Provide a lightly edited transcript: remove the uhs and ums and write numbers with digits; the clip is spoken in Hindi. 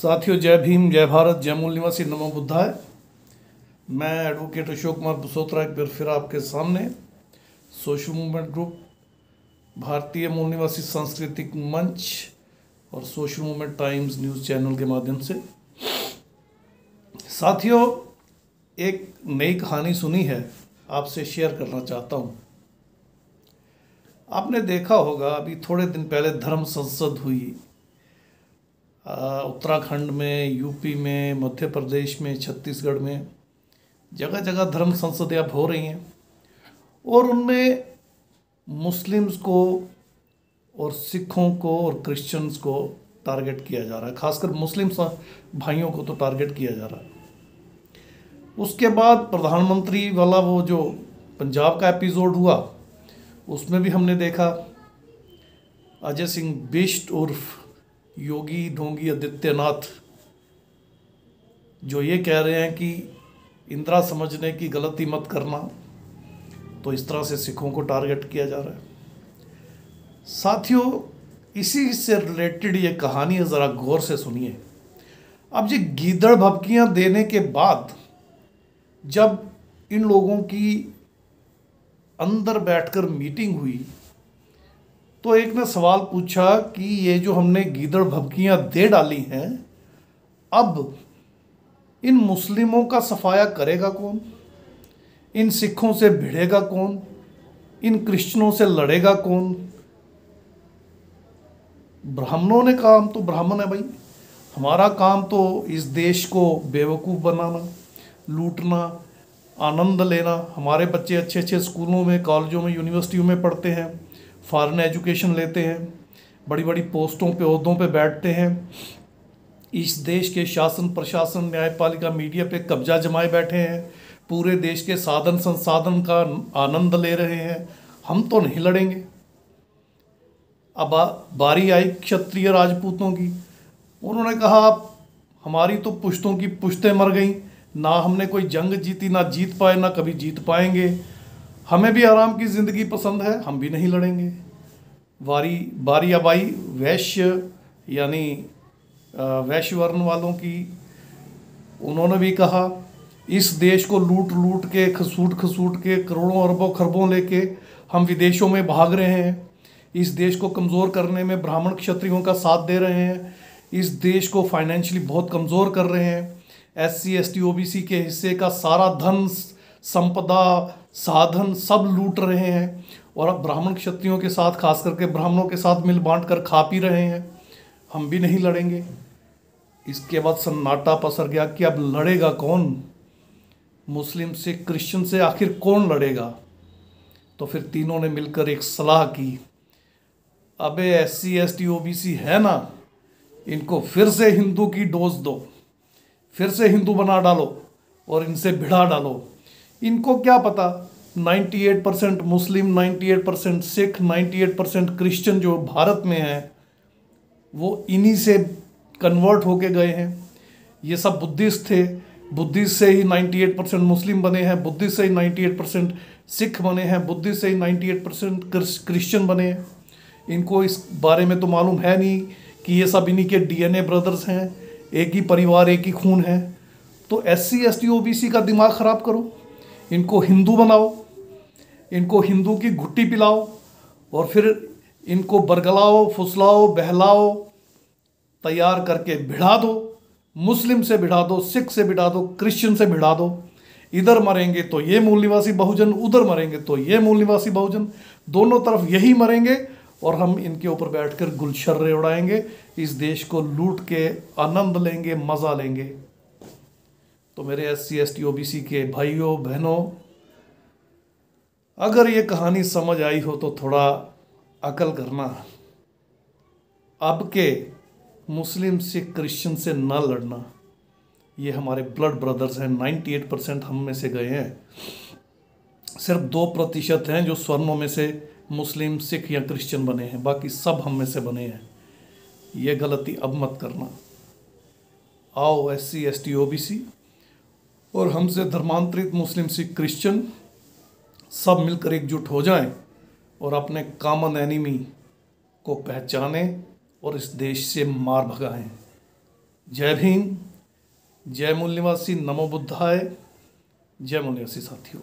साथियों, जय भीम, जय भारत, जय मूल निवासी, नमो बुद्धाय। मैं एडवोकेट अशोक कुमार बसोत्रा एक बार फिर आपके सामने सोशल मूवमेंट ग्रुप, भारतीय मूल निवासी सांस्कृतिक मंच और social movement times news channel के माध्यम से। साथियों, एक नई कहानी सुनी है, आपसे शेयर करना चाहता हूँ। आपने देखा होगा, अभी थोड़े दिन पहले धर्म संसद हुई उत्तराखंड में, यूपी में, मध्य प्रदेश में, छत्तीसगढ़ में, जगह जगह धर्म संसदें अब हो रही हैं और उनमें मुस्लिम्स को और सिखों को और क्रिश्चियंस को टारगेट किया जा रहा है। खासकर मुस्लिम भाइयों को तो टारगेट किया जा रहा है। उसके बाद प्रधानमंत्री वाला वो जो पंजाब का एपिसोड हुआ, उसमें भी हमने देखा अजय सिंह बिष्ट उर्फ योगी ढोंगी आदित्यनाथ जो ये कह रहे हैं कि इंदिरा समझने की गलती मत करना, तो इस तरह से सिखों को टारगेट किया जा रहा है। साथियों, इसी से रिलेटेड ये कहानी है, ज़रा गौर से सुनिए। अब ये गीदड़ भभकियाँ देने के बाद जब इन लोगों की अंदर बैठकर मीटिंग हुई तो एक ने सवाल पूछा कि ये जो हमने गीदड़ भभकियाँ दे डाली हैं, अब इन मुस्लिमों का सफाया करेगा कौन? इन सिखों से भिड़ेगा कौन? इन क्रिश्चियनों से लड़ेगा कौन? ब्राह्मणों ने कहा हम तो ब्राह्मण है भाई, हमारा काम तो इस देश को बेवकूफ़ बनाना, लूटना, आनंद लेना। हमारे बच्चे अच्छे अच्छे स्कूलों में, कॉलेजों में, यूनिवर्सिटियों में पढ़ते हैं, फॉरेन एजुकेशन लेते हैं, बड़ी बड़ी पोस्टों पे, ओहदों पे बैठते हैं। इस देश के शासन प्रशासन, न्यायपालिका, मीडिया पे कब्जा जमाए बैठे हैं, पूरे देश के साधन संसाधन का आनंद ले रहे हैं। हम तो नहीं लड़ेंगे। अब बारी आई क्षत्रिय राजपूतों की। उन्होंने कहा आप, हमारी तो पुश्तों की पुश्तें मर गई, ना हमने कोई जंग जीती, ना जीत पाए, ना कभी जीत पाएंगे। हमें भी आराम की ज़िंदगी पसंद है, हम भी नहीं लड़ेंगे। बारी अब आई वैश्य यानी वैश्य वर्ण वालों की। उन्होंने भी कहा इस देश को लूट लूट के, खसूट के, करोड़ों अरबों खरबों लेके हम विदेशों में भाग रहे हैं। इस देश को कमज़ोर करने में ब्राह्मण क्षत्रियों का साथ दे रहे हैं। इस देश को फाइनेंशियली बहुत कमज़ोर कर रहे हैं। SC ST OBC के हिस्से का सारा धन, संपदा, साधन सब लूट रहे हैं और अब ब्राह्मण क्षत्रियों के साथ, खास करके ब्राह्मणों के साथ मिल बांट कर खा पी रहे हैं। हम भी नहीं लड़ेंगे। इसके बाद सन्नाटा पसर गया कि अब लड़ेगा कौन? मुस्लिम से, क्रिश्चियन से आखिर कौन लड़ेगा? तो फिर तीनों ने मिलकर एक सलाह की, अबे SC ST OBC है ना, इनको फिर से हिंदू की डोज दो, फिर से हिंदू बना डालो और इनसे भिड़ा डालो। इनको क्या पता 98% मुस्लिम, 98% सिख, 98% क्रिश्चियन जो भारत में हैं वो इन्हीं से कन्वर्ट होके गए हैं। ये सब बुद्धिस्ट थे, बुद्धिस्ट से ही 98% मुस्लिम बने हैं, बुद्धिस्ट से ही 98% सिख बने हैं, बुद्धिस्ट से ही 98% क्रिश्चियन बने हैं। इनको इस बारे में तो मालूम है नहीं कि ये सब इन्हीं के DNA ब्रदर्स हैं, एक ही परिवार, एक ही खून है। तो SC ST OBC का दिमाग ख़राब करो, इनको हिंदू बनाओ, इनको हिंदू की घुट्टी पिलाओ और फिर इनको बरगलाओ, फुसलाओ, बहलाओ, तैयार करके भिड़ा दो। मुस्लिम से भिड़ा दो, सिख से भिड़ा दो, क्रिश्चियन से भिड़ा दो। इधर मरेंगे तो ये मूल निवासी बहुजन, उधर मरेंगे तो ये मूल निवासी बहुजन, दोनों तरफ यही मरेंगे और हम इनके ऊपर बैठकर गुलशर्रे उड़ाएंगे, इस देश को लूट के आनंद लेंगे, मज़ा लेंगे। तो मेरे SC ST OBC के भाइयों बहनों, अगर ये कहानी समझ आई हो तो थोड़ा अकल करना। अब के मुस्लिम सिख क्रिश्चियन से ना लड़ना, ये हमारे ब्लड ब्रदर्स हैं। 98% हम में से गए हैं, सिर्फ 2% हैं जो स्वर्णों में से मुस्लिम, सिख या क्रिश्चियन बने हैं, बाकी सब हम में से बने हैं। ये गलती अब मत करना। आओ SC ST OBC और हमसे धर्मांतरित मुस्लिम, सिख, क्रिश्चियन सब मिलकर एकजुट हो जाएं और अपने कॉमन एनिमी को पहचानें और इस देश से मार भगाएं। जय भीम, जय मूल निवासी, नमो बुद्धाय, जय मूल निवासी साथियों।